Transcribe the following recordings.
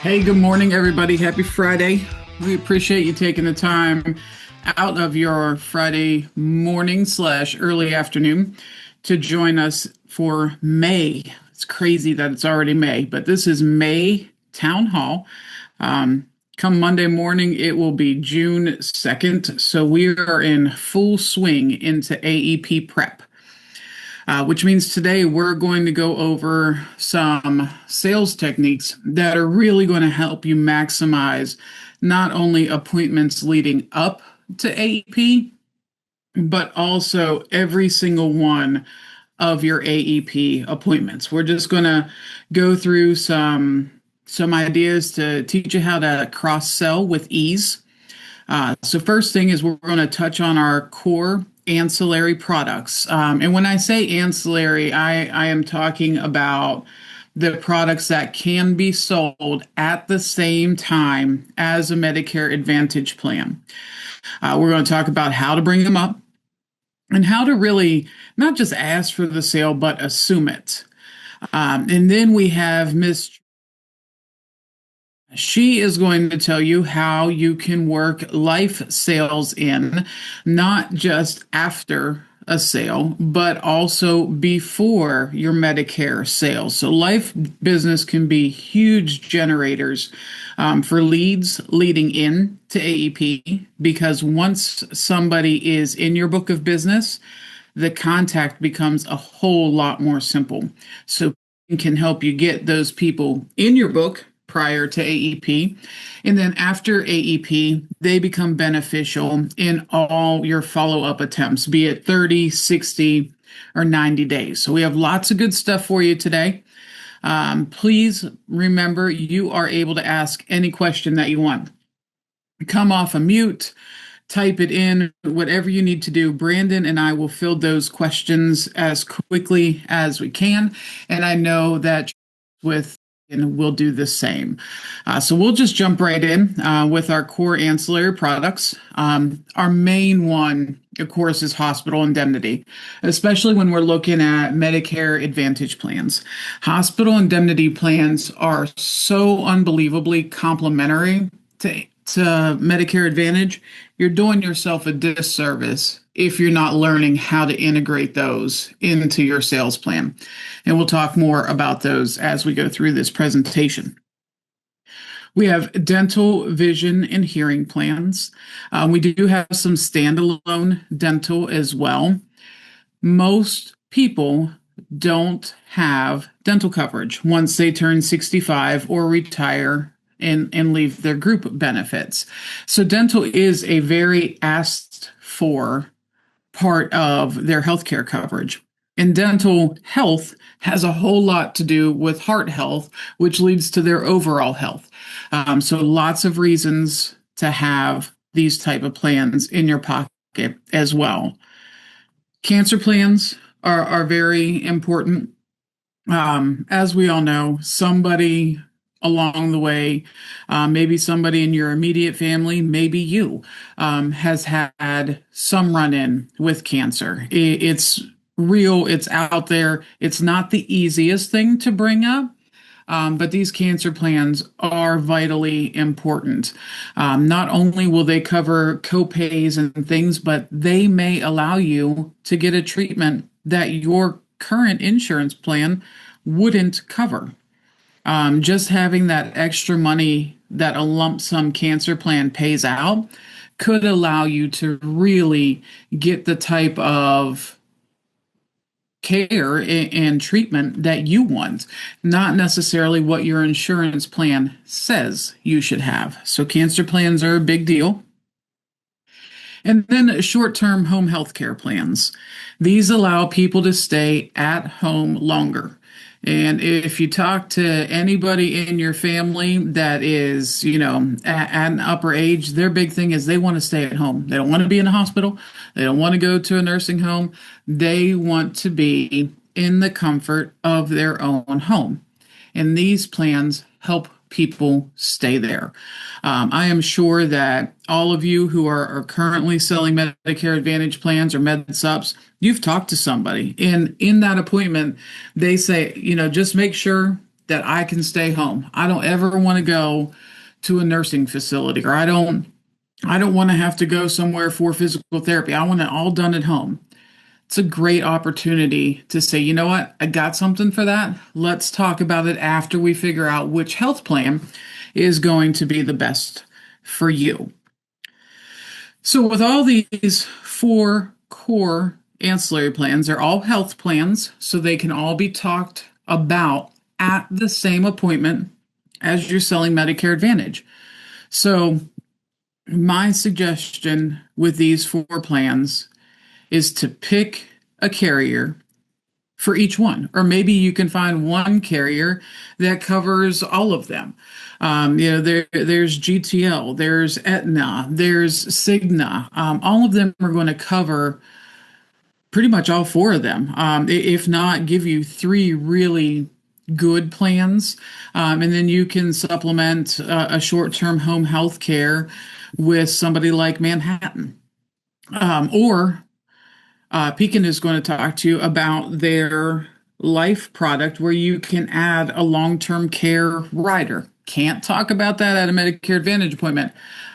Hey, good morning, everybody. Happy Friday. We appreciate you taking the time out of your Friday morning slash early afternoon to join us for May. It's crazy that it's already May, but this is May Town Hall. Come Monday morning, it will be June 2nd. So we are in full swing into AEP prep. Which means today we're going to go over some sales techniques that are really going to help you maximize not only appointments leading up to AEP, but also every single one of your AEP appointments. We're just going to go through some ideas to teach you how to cross sell with ease. So first thing is we're going to touch on our core ancillary products. And when I say ancillary, I am talking about the products that can be sold at the same time as a Medicare Advantage plan. We're going to talk about how to bring them up and how to really not just ask for the sale, but assume it. And then we have Miss. She is going to tell you how you can work life sales in, not just after a sale, but also before your Medicare sales. So life business can be huge generators for leads leading in to AEP, because once somebody is in your book of business, the contact becomes a whole lot more simple. So it can help you get those people in your book prior to AEP. And then after AEP, they become beneficial in all your follow-up attempts, be it 30, 60, or 90 days. So we have lots of good stuff for you today. Please remember, you are able to ask any question that you want. Come off a mute, type it in, whatever you need to do. Brandon and I will fill those questions as quickly as we can. And I know that and we'll do the same. So we'll just jump right in with our core ancillary products. Our main one, of course, is hospital indemnity, especially when we're looking at Medicare Advantage plans. Hospital indemnity plans are so unbelievably complementary to Medicare Advantage. You're doing yourself a disservice if you're not learning how to integrate those into your sales plan. And we'll talk more about those as we go through this presentation. We have dental, vision, and hearing plans. We do have some standalone dental as well. Most people don't have dental coverage once they turn 65 or retire and leave their group benefits. So dental is a very asked for part of their healthcare coverage. And dental health has a whole lot to do with heart health, which leads to their overall health. So lots of reasons to have these type of plans in your pocket as well. Cancer plans are very important. As we all know, somebody along the way, maybe somebody in your immediate family, maybe you, has had some run-in with cancer. It's real, it's out there. It's not the easiest thing to bring up, but these cancer plans are vitally important. Not only will they cover co-pays and things, but they may allow you to get a treatment that your current insurance plan wouldn't cover. Just having that extra money that a lump sum cancer plan pays out could allow you to really get the type of care and treatment that you want, not necessarily what your insurance plan says you should have. So cancer plans are a big deal. And then short-term home health care plans. These allow people to stay at home longer. And if you talk to anybody in your family that is, at an upper age, their big thing is they want to stay at home. They don't want to be in a hospital. They don't want to go to a nursing home. They want to be in the comfort of their own home. And these plans help people stay there. I am sure that all of you who are currently selling Medicare Advantage plans or MedSups, you've talked to somebody. And in that appointment, they say, just make sure that I can stay home. I don't ever want to go to a nursing facility, or I don't want to have to go somewhere for physical therapy. I want it all done at home. It's a great opportunity to say, you know what, I got something for that. Let's talk about it after we figure out which health plan is going to be the best for you. So, with all these four core ancillary plans, they're all health plans, so they can all be talked about at the same appointment as you're selling Medicare Advantage. So, my suggestion with these four plans is to pick a carrier for each one, or maybe you can find one carrier that covers all of them. There's GTL, there's Aetna, there's Cigna. All of them are going to cover pretty much all four of them. If not, give you three really good plans, and then you can supplement a short-term home health care with somebody like Manhattan. Or Pekin is going to talk to you about their life product where you can add a long-term care rider. Can't talk about that at a Medicare Advantage appointment,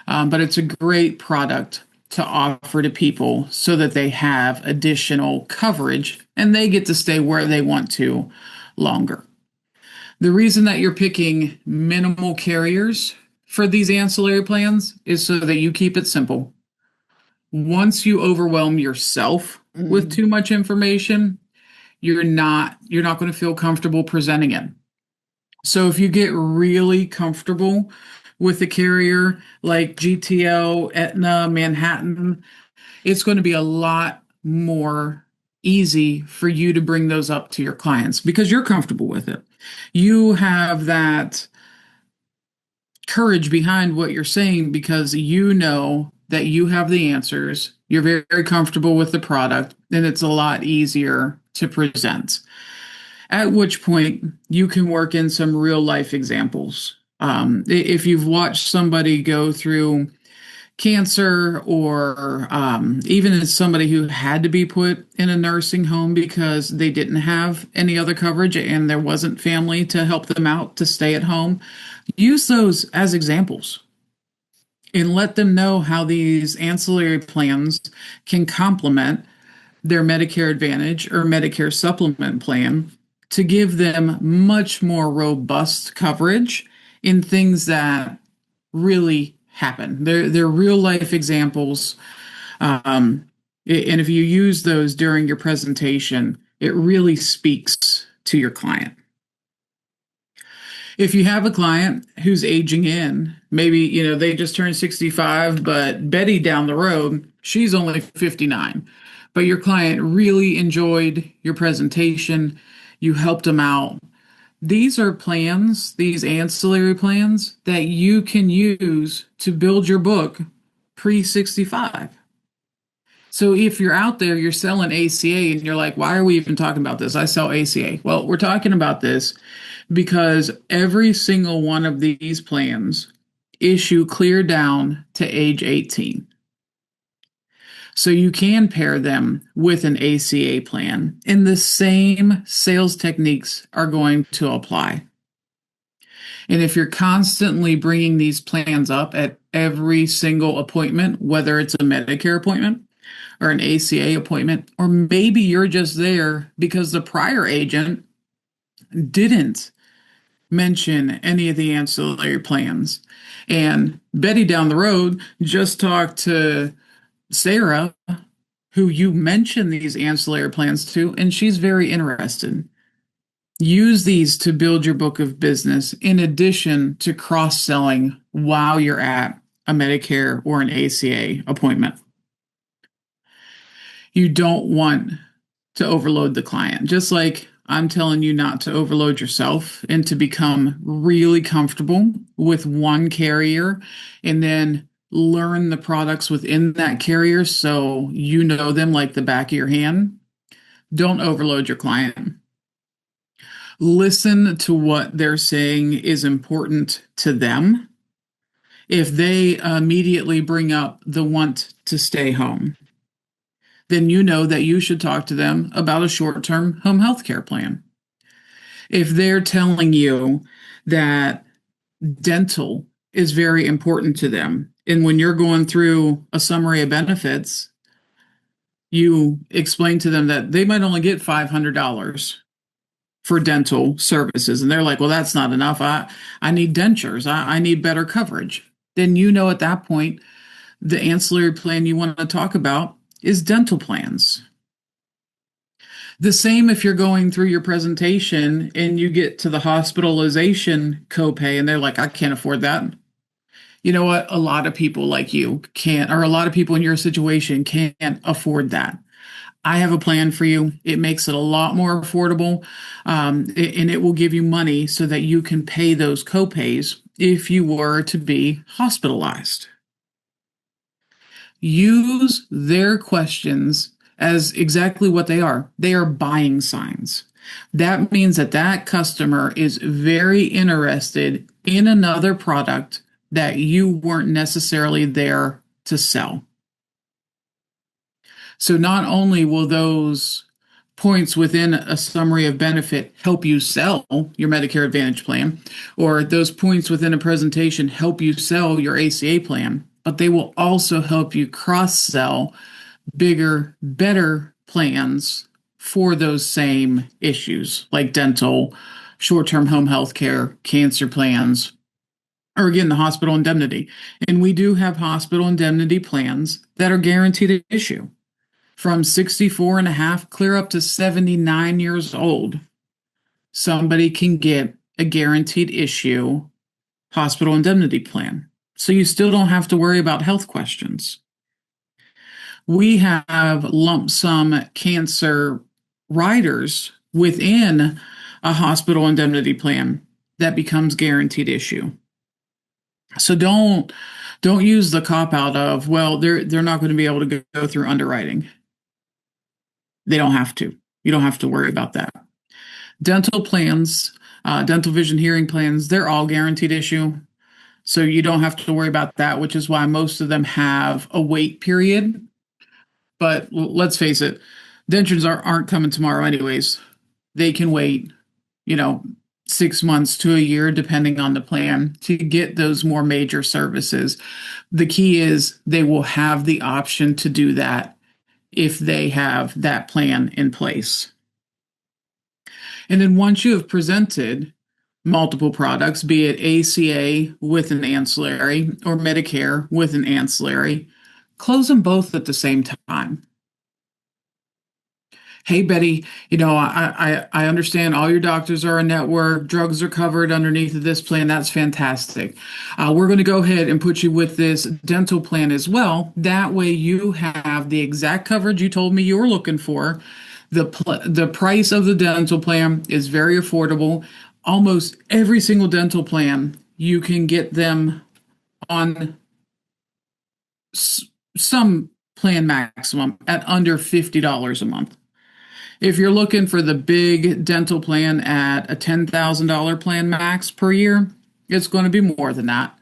but it's a great product to offer to people so that they have additional coverage and they get to stay where they want to longer. The reason that you're picking minimal carriers for these ancillary plans is so that you keep it simple. Once you overwhelm yourself with too much information, you're not going to feel comfortable presenting it. So if you get really comfortable with a carrier like GTL, Aetna, Manhattan, it's going to be a lot more easy for you to bring those up to your clients because you're comfortable with it. You have that courage behind what you're saying because you know that you have the answers. You're very, very comfortable with the product, and it's a lot easier to present. At which point, you can work in some real life examples. If you've watched somebody go through cancer, or even as somebody who had to be put in a nursing home because they didn't have any other coverage and there wasn't family to help them out to stay at home, use those as examples and let them know how these ancillary plans can complement their Medicare Advantage or Medicare Supplement plan to give them much more robust coverage in things that really happen. They're real life examples. And if you use those during your presentation, it really speaks to your client. If you have a client who's aging in, maybe, they just turned 65, but Betty down the road, she's only 59. But your client really enjoyed your presentation. You helped them out. These are plans, these ancillary plans that you can use to build your book pre-65. So if you're out there, you're selling ACA and you're like, why are we even talking about this? I sell ACA. Well, we're talking about this because every single one of these plans issue clear down to age 18. So you can pair them with an ACA plan, and the same sales techniques are going to apply. And if you're constantly bringing these plans up at every single appointment, whether it's a Medicare appointment or an ACA appointment, or maybe you're just there because the prior agent didn't mention any of the ancillary plans, and Betty down the road just talked to Sarah, who you mentioned these ancillary plans to, and she's very interested. Use these to build your book of business in addition to cross-selling while you're at a Medicare or an ACA appointment. You don't want to overload the client, just like I'm telling you not to overload yourself and to become really comfortable with one carrier and then learn the products within that carrier so you know them like the back of your hand. Don't overload your client. Listen to what they're saying is important to them. If they immediately bring up the want to stay home, then you know that you should talk to them about a short-term home health care plan. If they're telling you that dental is very important to them, and when you're going through a summary of benefits, you explain to them that they might only get $500 for dental services, and they're like, well, that's not enough. I need dentures. I need better coverage. Then you know at that point, the ancillary plan you want to talk about is dental plans. The same if you're going through your presentation and you get to the hospitalization copay and they're like, I can't afford that. You know what? A lot of people like you can't, or a lot of people in your situation can't afford that. I have a plan for you. It makes it a lot more affordable, and it will give you money so that you can pay those copays if you were to be hospitalized. Use their questions as exactly what they are. They are buying signs. That means that that customer is very interested in another product that you weren't necessarily there to sell. So not only will those points within a summary of benefit help you sell your Medicare Advantage plan, or those points within a presentation help you sell your ACA plan, but they will also help you cross sell bigger, better plans for those same issues like dental, short term home health care, cancer plans, or again, the hospital indemnity. And we do have hospital indemnity plans that are guaranteed to issue from 64 and a half clear up to 79 years old. Somebody can get a guaranteed issue hospital indemnity plan. So you still don't have to worry about health questions. We have lump sum cancer riders within a hospital indemnity plan that becomes guaranteed issue. So don't use the cop out of, well, they're not going to be able to go through underwriting. They don't have to. You don't have to worry about that. Dental plans, dental vision hearing plans, they're all guaranteed issue. So you don't have to worry about that, which is why most of them have a wait period. But let's face it, dentures aren't coming tomorrow anyways. They can wait, you know, 6 months to a year, depending on the plan, to get those more major services. The key is they will have the option to do that if they have that plan in place. And then once you have presented multiple products, be it ACA with an ancillary or Medicare with an ancillary, close them both at the same time. Hey, Betty, I understand all your doctors are a network, drugs are covered underneath of this plan. That's fantastic. We're going to go ahead and put you with this dental plan as well. That way you have the exact coverage you told me you were looking for. The price of the dental plan is very affordable. Almost every single dental plan, you can get them on some plan maximum at under $50 a month. If you're looking for the big dental plan at a $10,000 plan max per year, it's going to be more than that.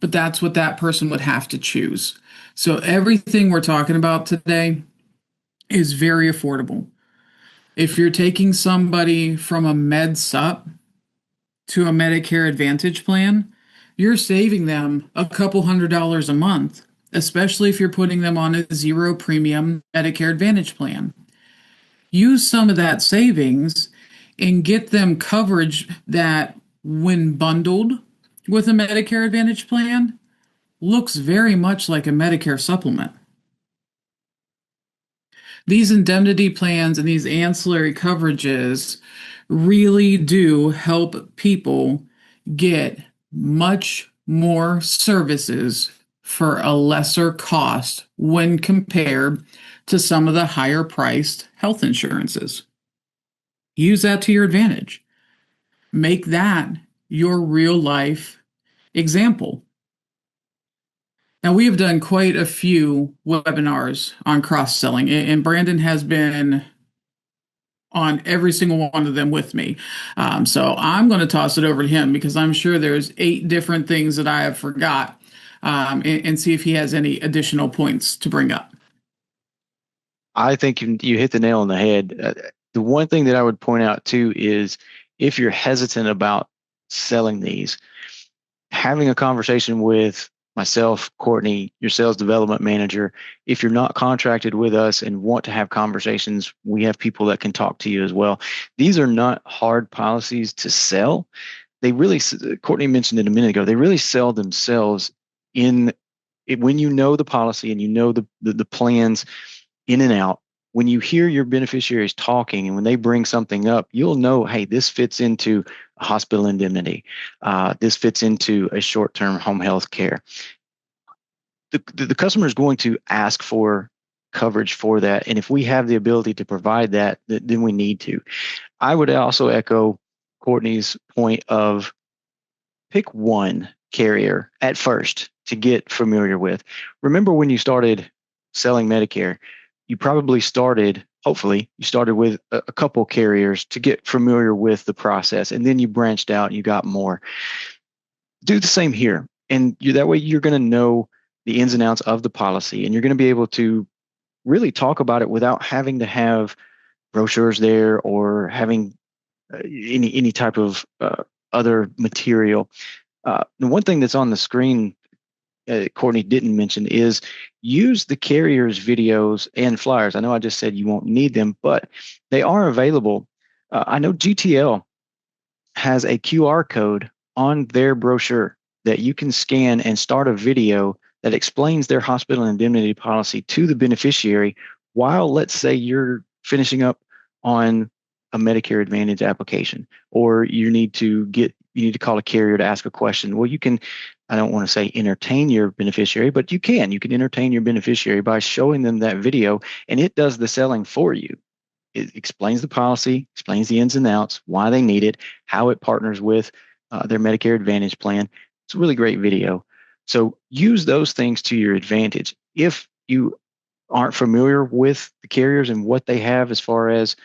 But that's what that person would have to choose. So everything we're talking about today is very affordable. If you're taking somebody from a Med Sup to a Medicare Advantage plan, you're saving them a couple $100s a month, especially if you're putting them on a zero premium Medicare Advantage plan. Use some of that savings and get them coverage that, when bundled with a Medicare Advantage plan, looks very much like a Medicare supplement. These indemnity plans and these ancillary coverages really do help people get much more services for a lesser cost when compared to some of the higher priced health insurances. Use that to your advantage. Make that your real life example. Now, we have done quite a few webinars on cross-selling, and Brandon has been on every single one of them with me. So I'm going to toss it over to him because I'm sure there's 8 different things that I have forgot, and see if he has any additional points to bring up. I think you hit the nail on the head. The one thing that I would point out too is if you're hesitant about selling these, having a conversation with myself, Courtney, your sales development manager. If you're not contracted with us and want to have conversations, we have people that can talk to you as well. These are not hard policies to sell. They really, Courtney mentioned it a minute ago, they really sell themselves in when you know the policy and you know the plans in and out. When you hear your beneficiaries talking and when they bring something up, you'll know, hey, this fits into a hospital indemnity. This fits into a short-term home health care. The customer is going to ask for coverage for that. And if we have the ability to provide that, then we need to. I would also echo Courtney's point of pick one carrier at first to get familiar with. Remember when you started selling Medicare, you probably started, hopefully, you started with a couple carriers to get familiar with the process, and then you branched out and you got more. Do the same here. And that way you're going to know the ins and outs of the policy, and you're going to be able to really talk about it without having to have brochures there or having any type of other material. The one thing that's on the screen, Courtney didn't mention, is use the carrier's videos and flyers. I know I just said you won't need them, but they are available. I know GTL has a QR code on their brochure that you can scan and start a video that explains their hospital indemnity policy to the beneficiary while, let's say, you're finishing up on a Medicare Advantage application, or you need to call a carrier to ask a question. Well, you can, I don't want to say entertain your beneficiary, but you can entertain your beneficiary by showing them that video, and it does the selling for you. It explains the policy, explains the ins and outs, why they need it, how it partners with their Medicare Advantage plan. It's a really great video. So use those things to your advantage. If you aren't familiar with the carriers and what they have as far as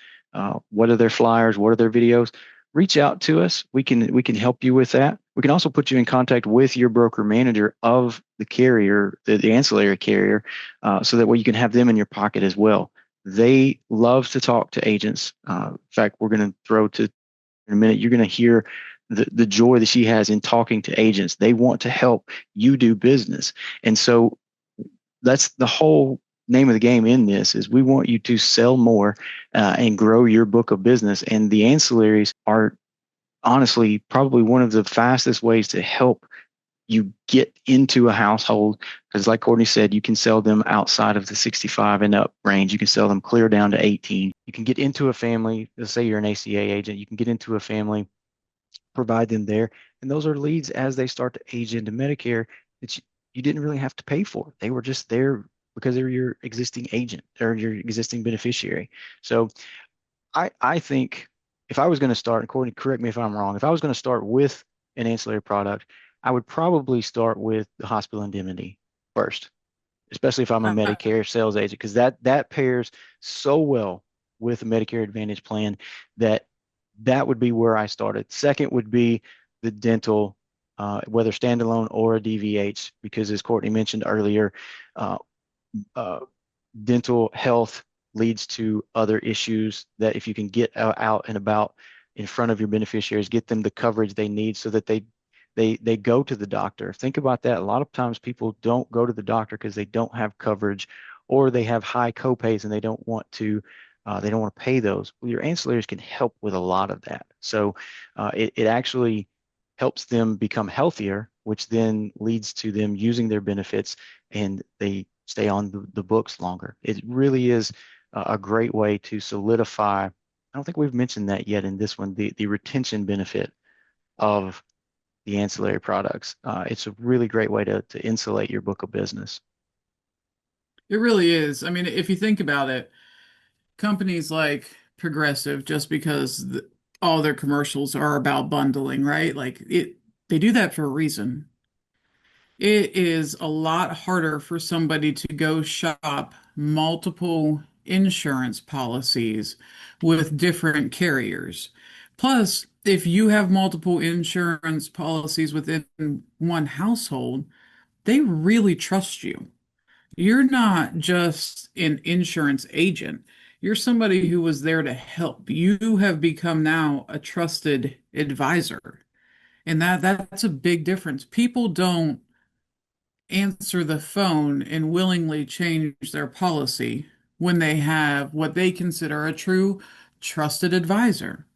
what are their flyers, what are their videos, reach out to us. We can help you with that. We can also put you in contact with your broker manager of the carrier, the ancillary carrier, so that way you can have them in your pocket as well. They love to talk to agents. In fact, we're going to throw to in a minute. You're going to hear the joy that she has in talking to agents. They want to help you do business, and so that's the whole name of the game in this is we want you to sell more and grow your book of business. And the ancillaries are honestly probably one of the fastest ways to help you get into a household, because like Courtney said, you can sell them outside of the 65 and up range. You can sell them clear down to 18. You can get into a family. Let's say you're an ACA agent. You can get into a family, provide them there. And those are leads as they start to age into Medicare that you didn't really have to pay for. They were just there because they're your existing agent or your existing beneficiary. So I think if I was going to start, and Courtney, correct me if I'm wrong, if I was going to start with an ancillary product, I would probably start with the hospital indemnity first, especially if I'm a Medicare sales agent, because that pairs so well with a Medicare Advantage plan that that would be where I started. Second would be the dental, whether standalone or a DVH, because as Courtney mentioned earlier, uh, uh, dental health leads to other issues that if you can get out and about in front of your beneficiaries, get them the coverage they need so that they go to the doctor. Think about that. A lot of times people don't go to the doctor because they don't have coverage or they have high copays and they don't want to pay those. Well, your ancillaries can help with a lot of that. So it actually helps them become healthier, which then leads to them using their benefits and they stay on the books longer. It really is a great way to solidify. I don't think we've mentioned that yet in this one, the retention benefit of the ancillary products. It's a really great way to insulate your book of business. It really is. I mean, if you think about it, companies like Progressive, just because all their commercials are about bundling, right? They do that for a reason. It is a lot harder for somebody to go shop multiple insurance policies with different carriers. Plus, if you have multiple insurance policies within one household, they really trust you. You're not just an insurance agent. You're somebody who was there to help. You have become now a trusted advisor. And that's a big difference. People don't answer the phone and willingly change their policy when they have what they consider a true trusted advisor.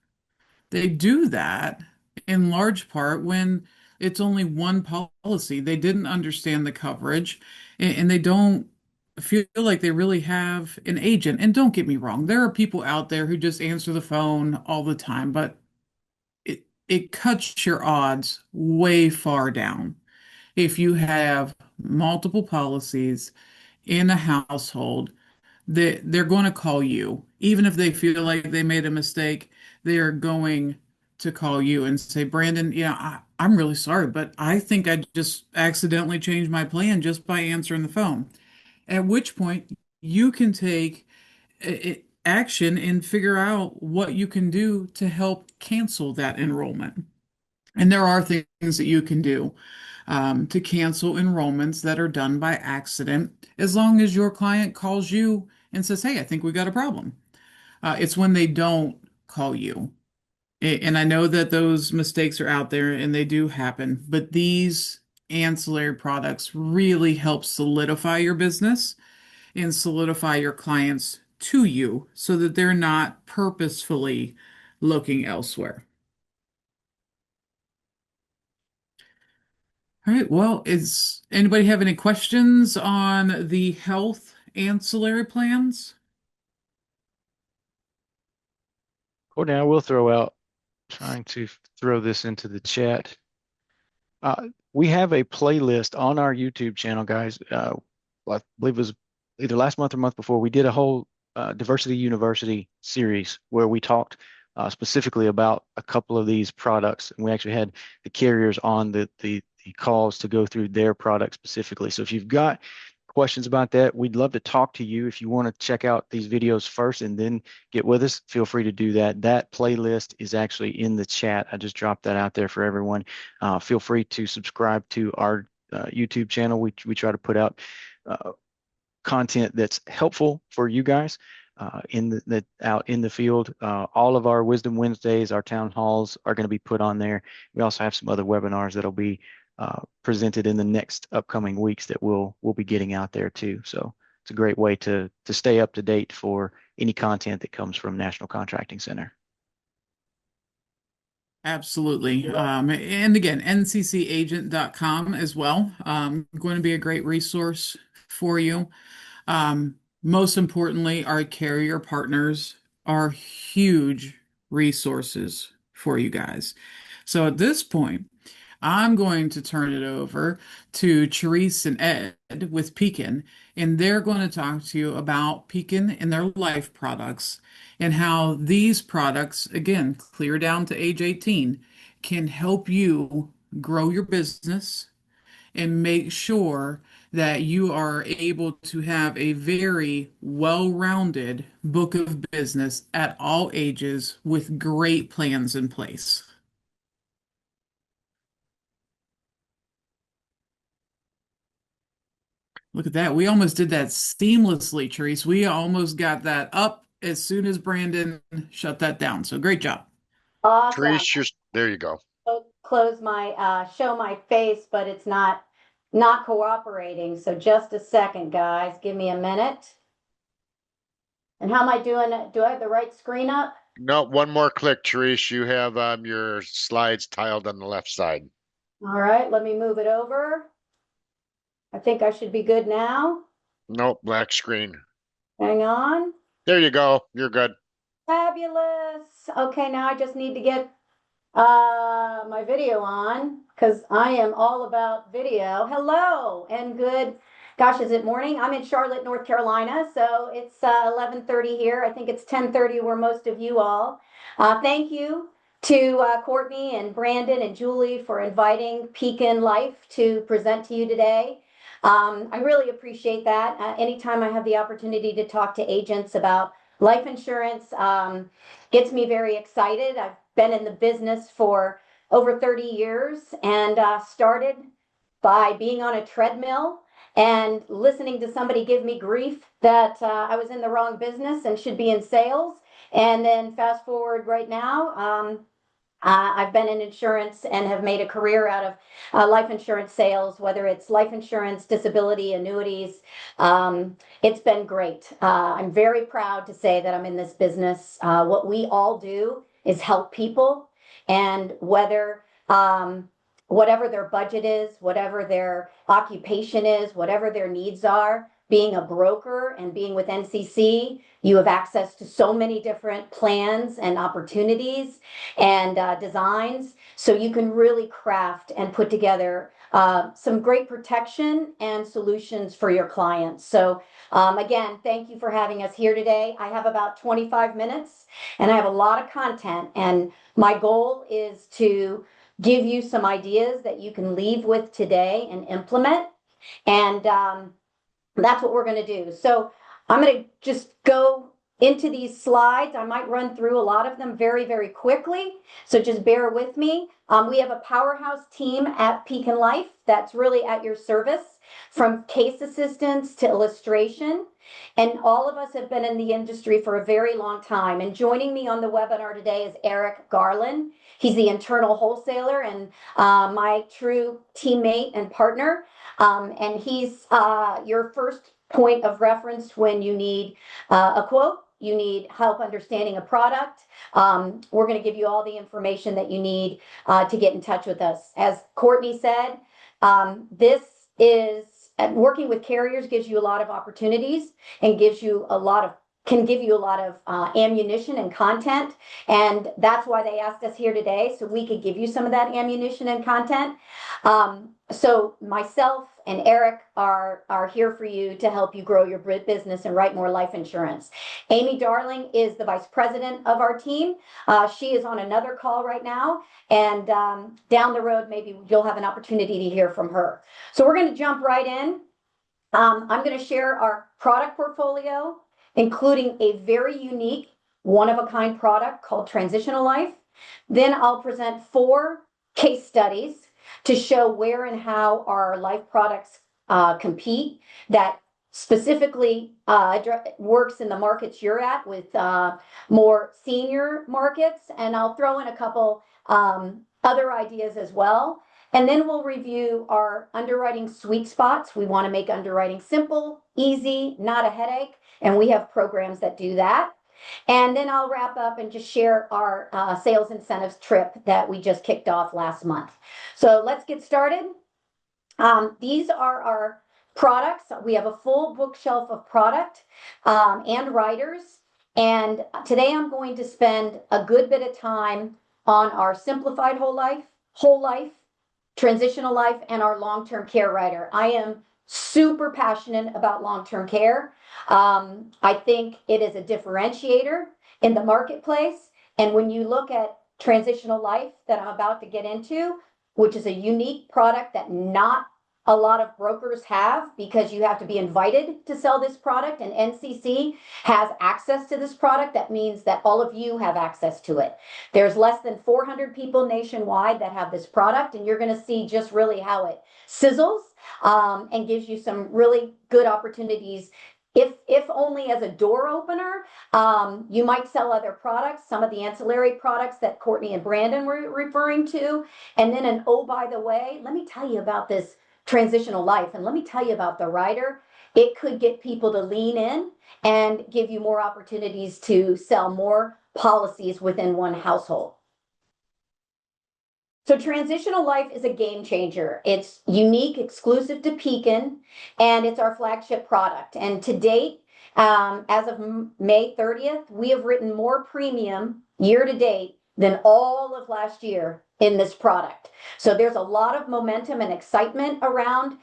They do that in large part when it's only one policy. They didn't understand the coverage and they don't feel like they really have an agent. And don't get me wrong, there are people out there who just answer the phone all the time, but it cuts your odds way far down. If you have multiple policies in a household, they're going to call you. Even if they feel like they made a mistake, they're going to call you and say, Brandon, I'm really sorry, but I think I just accidentally changed my plan just by answering the phone. At which point you can take action and figure out what you can do to help cancel that enrollment. And there are things that you can do to cancel enrollments that are done by accident, as long as your client calls you and says, "Hey, I think we got a problem." It's when they don't call you. And I know that those mistakes are out there and they do happen, but these ancillary products really help solidify your business and solidify your clients to you so that they're not purposefully looking elsewhere. All right. Well, is anybody have any questions on the health ancillary plans? Courtney, I will throw out, trying to throw this into the chat. We have a playlist on our YouTube channel, guys. I believe it was either last month or month before. We did a whole Diversity University series where we talked specifically about a couple of these products, and we actually had the carriers on the calls to go through their product specifically. So if you've got questions about that, we'd love to talk to you. If you want to check out these videos first and then get with us, feel free to do that. That playlist is actually in the chat. I just dropped that out there for everyone. Feel free to subscribe to our YouTube channel. We try to put out content that's helpful for you guys out in the field. All of our Wisdom Wednesdays, our town halls are going to be put on there. We also have some other webinars that'll be presented in the next upcoming weeks that we'll be getting out there too. So it's a great way to stay up to date for any content that comes from National Contracting Center. Absolutely. And again, nccagent.com as well. Going to be a great resource for you. Most importantly, our carrier partners are huge resources for you guys. So at this point, I'm going to turn it over to Therese and Ed with Pekin, and they're going to talk to you about Pekin and their life products and how these products, again, clear down to age 18, can help you grow your business and make sure that you are able to have a very well-rounded book of business at all ages with great plans in place. Look at that. We almost did that seamlessly, Therese. We almost got that up as soon as Brandon shut that down. So great job. Awesome. Therese, there you go. Close my show my face, but it's not cooperating. So just a second, guys. Give me a minute. And how am I doing? Do I have the right screen up? No, one more click, Therese. You have your slides tiled on the left side. All right, let me move it over. I think I should be good now. Nope, black screen. Hang on. There you go. You're good. Fabulous. Okay, now I just need to get my video on because I am all about video. Hello and good. Gosh, is it morning? I'm in Charlotte, North Carolina, so it's 11:30 here. I think it's 10:30 where most of you all. Thank you to Courtney and Brandon and Julie for inviting Pekin Life to present to you today. I really appreciate that. Anytime I have the opportunity to talk to agents about life insurance, gets me very excited. I've been in the business for over 30 years and started by being on a treadmill and listening to somebody give me grief that I was in the wrong business and should be in sales. And then fast forward right now, I've been in insurance and have made a career out of life insurance sales, whether it's life insurance, disability, annuities. It's been great. I'm very proud to say that I'm in this business. What we all do is help people, and whatever their budget is, whatever their occupation is, whatever their needs are, being a broker and being with NCC, you have access to so many different plans and opportunities and designs. So you can really craft and put together some great protection and solutions for your clients. So again, thank you for having us here today. I have about 25 minutes and I have a lot of content, and my goal is to give you some ideas that you can leave with today and implement. And that's what we're going to do. So I'm going to just go into these slides. I might run through a lot of them very, very quickly. So just bear with me. We have a powerhouse team at Pekin Life that's really at your service, from case assistance to illustration. And all of us have been in the industry for a very long time. And joining me on the webinar today is Eric Garland. He's the internal wholesaler and my true teammate and partner. And he's your first point of reference when you need a quote, you need help understanding a product. We're going to give you all the information that you need to get in touch with us. As Courtney said, this is working with carriers gives you a lot of opportunities and can give you a lot of ammunition and content. And that's why they asked us here today, so we could give you some of that ammunition and content. So myself and Eric are here for you to help you grow your business and write more life insurance. Amy Darling is the vice president of our team. She is on another call right now, and down the road, maybe you'll have an opportunity to hear from her. So we're going to jump right in. I'm going to share our product portfolio, including a very unique, one-of-a-kind product called Transitional Life. Then I'll present 4 case studies to show where and how our life products compete, that specifically works in the markets you're at with more senior markets. And I'll throw in a couple other ideas as well. And then we'll review our underwriting sweet spots. We want to make underwriting simple, easy, not a headache. And we have programs that do that. And then I'll wrap up and just share our sales incentives trip that we just kicked off last month. So let's get started. These are our products. We have a full bookshelf of product and writers. And today I'm going to spend a good bit of time on our simplified whole life, transitional life, and our long-term care rider. I am super passionate about long-term care. I think it is a differentiator in the marketplace. And when you look at transitional life that I'm about to get into, which is a unique product that not a lot of brokers have, because you have to be invited to sell this product, and NCC has access to this product. That means that all of you have access to it. There's less than 400 people nationwide that have this product, and you're going to see just really how it sizzles and gives you some really good opportunities. If only as a door opener. You might sell other products, some of the ancillary products that Courtney and Brandon were referring to. And then oh, by the way, let me tell you about this transitional life, and let me tell you about the rider. It could get people to lean in and give you more opportunities to sell more policies within one household. So Transitional Life is a game changer. It's unique, exclusive to Pekin, and it's our flagship product. And to date, as of May 30th, we have written more premium year to date than all of last year in this product. So there's a lot of momentum and excitement around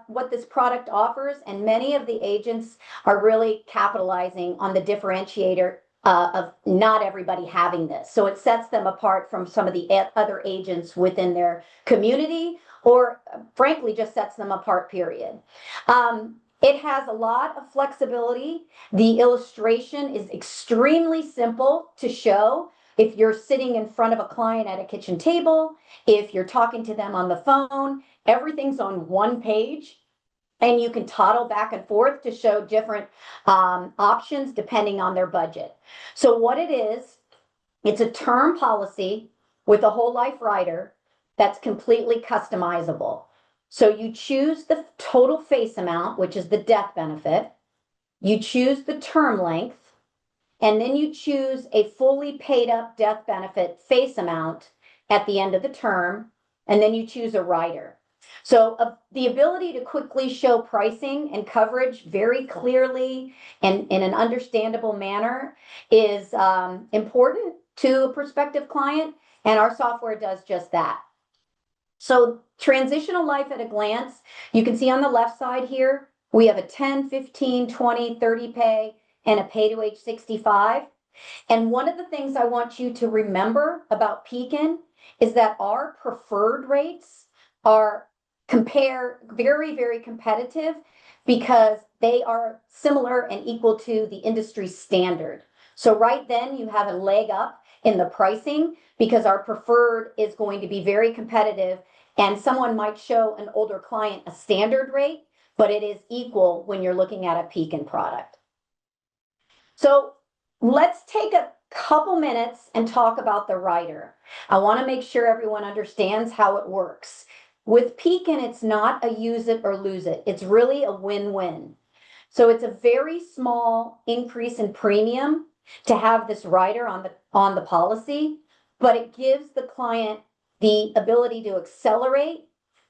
what this product offers, and many of the agents are really capitalizing on the differentiator of not everybody having this. So it sets them apart from some of the other agents within their community, or frankly, just sets them apart, period. It has a lot of flexibility. The illustration is extremely simple to show. If you're sitting in front of a client at a kitchen table, if you're talking to them on the phone, everything's on one page. And you can toddle back and forth to show different options depending on their budget. So what it is, it's a term policy with a whole life rider that's completely customizable. So you choose the total face amount, which is the death benefit. You choose the term length, and then you choose a fully paid up death benefit face amount at the end of the term, and then you choose a rider. So the ability to quickly show pricing and coverage very clearly and in an understandable manner is important to a prospective client, and our software does just that. So transitional life at a glance, you can see on the left side here, we have a 10, 15, 20, 30 pay, and a pay to age 65. And one of the things I want you to remember about Pekin is that our preferred rates are very, very competitive because they are similar and equal to the industry standard. So right then you have a leg up in the pricing because our preferred is going to be very competitive, and someone might show an older client a standard rate, but it is equal when you're looking at a Pekin product. So let's take a couple minutes and talk about the rider. I want to make sure everyone understands how it works. With Pekin, it's not a use it or lose it. It's really a win-win. So it's a very small increase in premium to have this rider on the policy, but it gives the client the ability to accelerate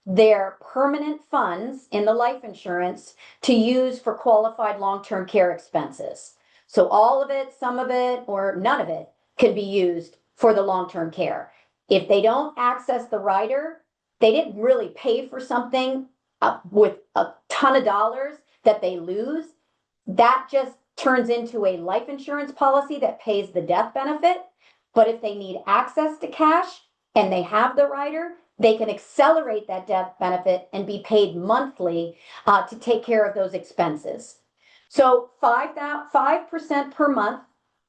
their permanent funds in the life insurance to use for qualified long-term care expenses. So all of it, some of it, or none of it could be used for the long-term care. If they don't access the rider, they didn't really pay for something with a ton of dollars that they lose. That just turns into a life insurance policy that pays the death benefit. But if they need access to cash and they have the rider, they can accelerate that death benefit and be paid monthly to take care of those expenses. So 5% per month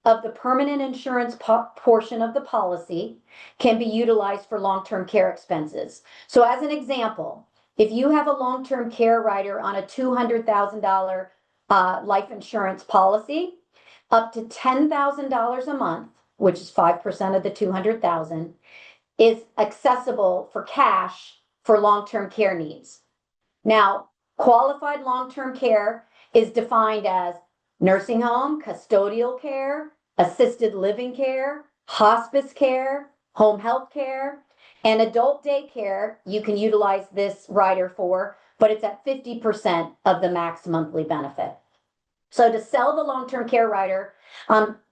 of the permanent insurance portion of the policy can be utilized for long-term care expenses. So as an example, if you have a long-term care rider on a $200,000 life insurance policy, up to $10,000 a month, which is 5% of the 200,000, is accessible for cash for long-term care needs. Now, qualified long-term care is defined as nursing home, custodial care, assisted living care, hospice care, home health care, and adult daycare. You can utilize this rider for, but it's at 50% of the max monthly benefit. So to sell the long-term care rider,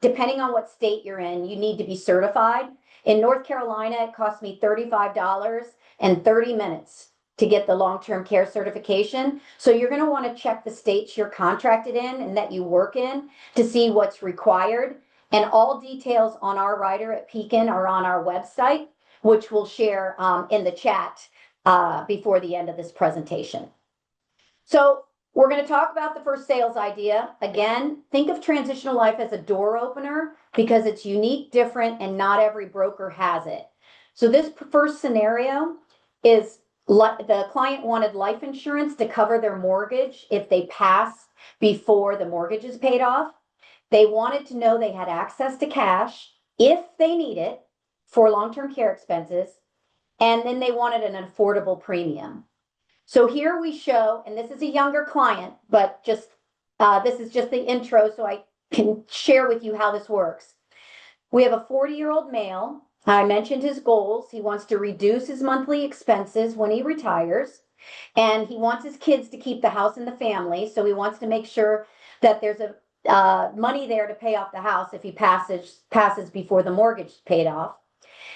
depending on what state you're in, you need to be certified. In North Carolina, it cost me $35 and 30 minutes to get the long-term care certification. So you're going to want to check the states you're contracted in and that you work in to see what's required. And all details on our rider at Pekin are on our website, which we'll share in the chat before the end of this presentation. So we're going to talk about the first sales idea. Again, think of transitional life as a door opener because it's unique, different, and not every broker has it. So this first scenario is the client wanted life insurance to cover their mortgage if they pass before the mortgage is paid off. They wanted to know they had access to cash if they need it for long-term care expenses, and then they wanted an affordable premium. So here we show, and this is a younger client, but just this is just the intro so I can share with you how this works. We have a 40-year-old male. I mentioned his goals. He wants to reduce his monthly expenses when he retires, and he wants his kids to keep the house in the family. So he wants to make sure that there's a money there to pay off the house if he passes before the mortgage is paid off.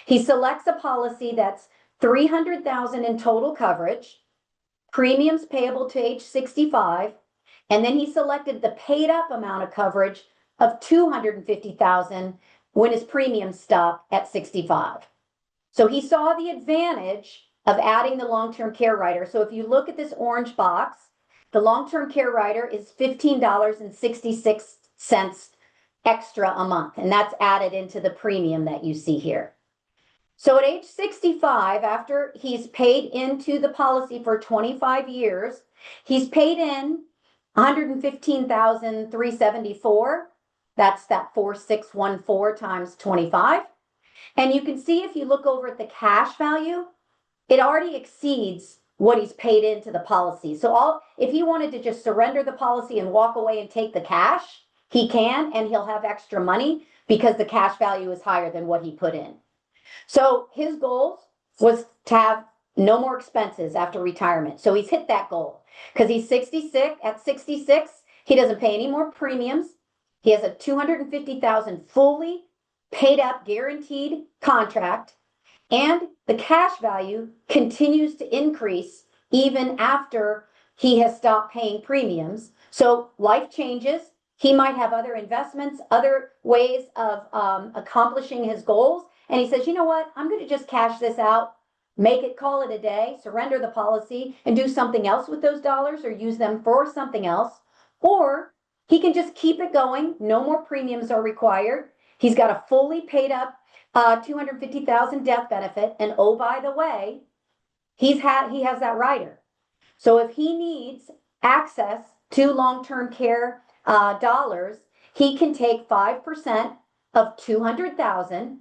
He selects a policy that's $300,000 in total coverage, premiums payable to age 65, and then he selected the paid up amount of coverage of $250,000 when his premiums stop at 65. So he saw the advantage of adding the long-term care rider. So if you look at this orange box, the long-term care rider is $15.66 extra a month, and that's added into the premium that you see here. So at age 65, after he's paid into the policy for 25 years, he's paid in 115,374. That's that 4614 times 25. And you can see if you look over at the cash value, it already exceeds what he's paid into the policy. So if he wanted to just surrender the policy and walk away and take the cash, he can, and he'll have extra money because the cash value is higher than what he put in. So his goal was to have no more expenses after retirement. So he's hit that goal because he's 66. At 66, he doesn't pay any more premiums. He has a $250,000 fully paid up guaranteed contract, and the cash value continues to increase even after he has stopped paying premiums. So life changes. He might have other investments, other ways of accomplishing his goals. And he says, you know what? I'm going to just cash this out, make it, call it a day, surrender the policy, and do something else with those dollars or use them for something else. Or he can just keep it going. No more premiums are required. He's got a fully paid up $250,000 death benefit. And oh, by the way, he has that rider. So if he needs access to long-term care dollars, he can take 5% of 200,000.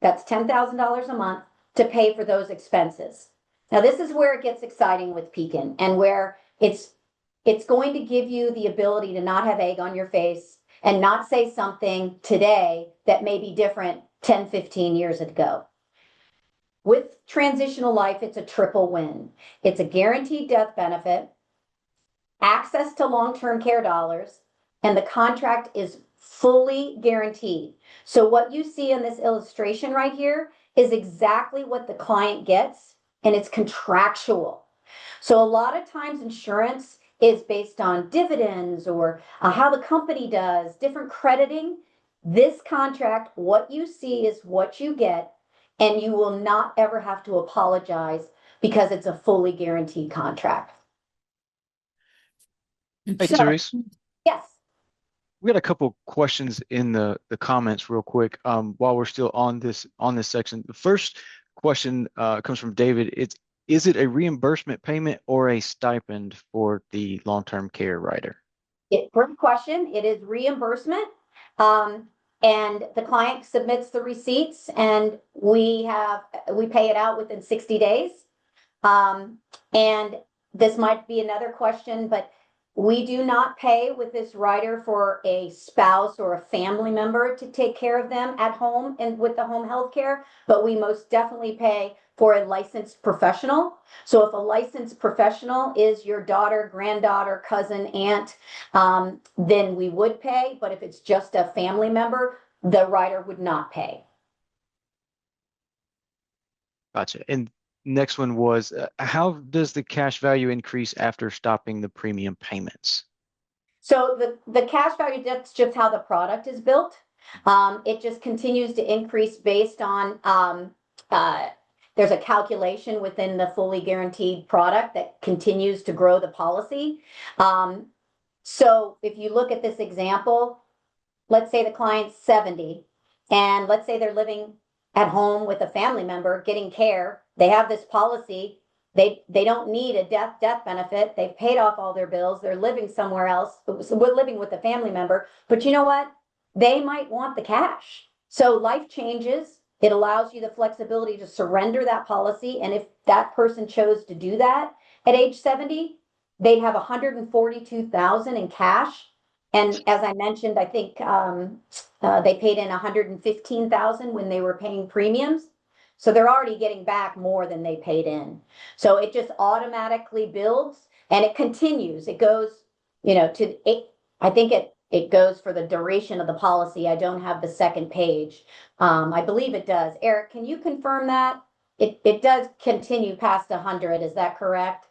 That's $10,000 a month to pay for those expenses. Now, this is where it gets exciting with Pekin and where it's going to give you the ability to not have egg on your face and not say something today that may be different 10, 15 years ago. With transitional life, it's a triple win. It's a guaranteed death benefit, access to long-term care dollars, and the contract is fully guaranteed. So what you see in this illustration right here is exactly what the client gets, and it's contractual. So a lot of times insurance is based on dividends or how the company does, different crediting. This contract, what you see is what you get, and you will not ever have to apologize because it's a fully guaranteed contract. Hey, Therese. Yes. We got a couple questions in the comments real quick while we're still on this section. The first question comes from David. Is it a reimbursement payment or a stipend for the long-term care rider? Great question. It is reimbursement. And the client submits the receipts and we pay it out within 60 days. And this might be another question, but we do not pay with this rider for a spouse or a family member to take care of them at home and with the home health care, but we most definitely pay for a licensed professional. So if a licensed professional is your daughter, granddaughter, cousin, aunt, then we would pay. But if it's just a family member, the rider would not pay. Gotcha. And next one was, how does the cash value increase after stopping the premium payments? So the cash value, that's just how the product is built. It just continues to increase based on, there's a calculation within the fully guaranteed product that continues to grow the policy. So if you look at this example, let's say the client's 70, and let's say they're living at home with a family member getting care. They have this policy. They don't need a death benefit. They've paid off all their bills. They're living somewhere else. We're living with a family member. But you know what? They might want the cash. So life changes. It allows you the flexibility to surrender that policy. And if that person chose to do that at age 70, they'd have $142,000 in cash. And as I mentioned, I think they paid in $115,000 when they were paying premiums. So they're already getting back more than they paid in. So it just automatically builds and it continues. It goes, I think it goes for the duration of the policy. I don't have the second page. I believe it does. Eric, can you confirm that? It does continue past 100. Is that correct?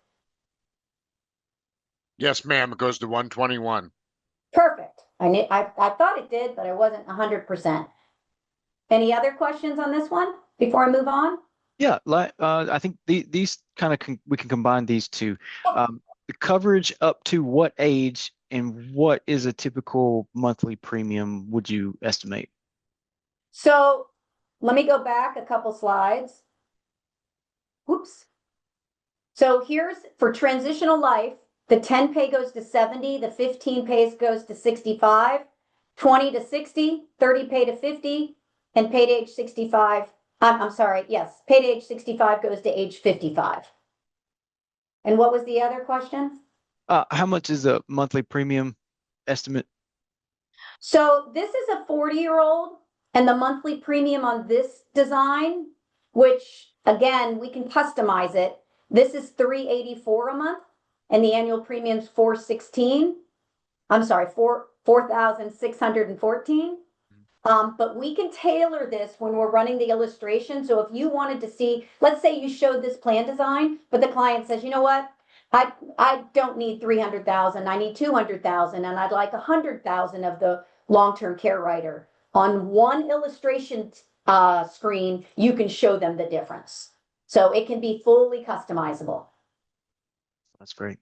Yes, ma'am. It goes to 121. Perfect. I thought it did, but I wasn't 100%. Any other questions on this one before I move on? Yeah, I think these kind of we can combine these two. The coverage up to what age and what is a typical monthly premium would you estimate? So let me go back a couple slides. Whoops. So here's for transitional life, the 10 pay goes to 70, the 15 pays goes to 65, 20 to 60, 30 pay to 50, and paid age 65. I'm sorry, yes, paid age 65 goes to age 55. And what was the other question? How much is a monthly premium estimate? So this is a 40-year-old, and the monthly premium on this design, which again, we can customize it. This is $384 a month, and the annual premium's $416. I'm sorry, 4,614. But we can tailor this when we're running the illustration. So if you wanted to see, let's say you showed this plan design, but the client says, you know what? I don't need 300,000. I need 200,000, and I'd like 100,000 of the long-term care rider. On one illustration screen, you can show them the difference. So it can be fully customizable. That's great.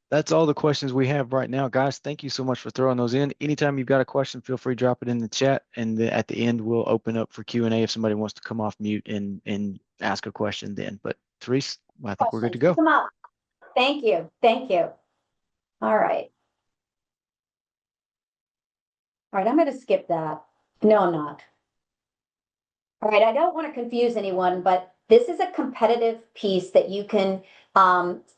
That's all the questions we have right now, guys. Thank you so much for throwing those in. Anytime you've got a question, feel free to drop it in the chat, and at the end we'll open up for Q&A if somebody wants to come off mute and ask a question then. But Therese, I think we're good to go. Come up. Thank you. Thank you. All right. All right, I'm going to skip that. No, I'm not. All right, I don't want to confuse anyone, but this is a competitive piece that you can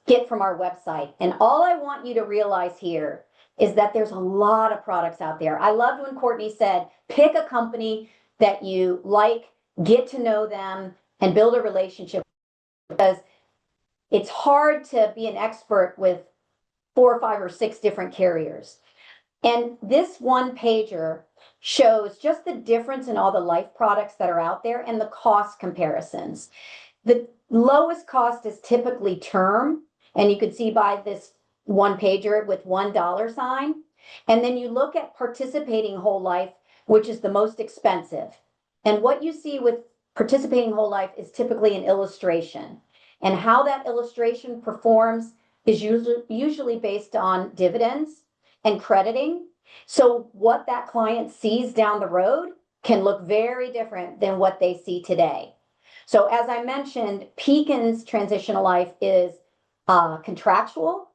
get from our website. And all I want you to realize here is that there's a lot of products out there. I loved when Courtney said, pick a company that you like, get to know them, and build a relationship, because it's hard to be an expert with 4 or 5 or 6 different carriers. And this one pager shows just the difference in all the life products that are out there and the cost comparisons. The lowest cost is typically term, and you can see by this one pager with $1 sign. And then you look at participating whole life, which is the most expensive. And what you see with participating whole life is typically an illustration. And how that illustration performs is usually based on dividends and crediting. So what that client sees down the road can look very different than what they see today. So as I mentioned, Pekin's transitional life is contractual.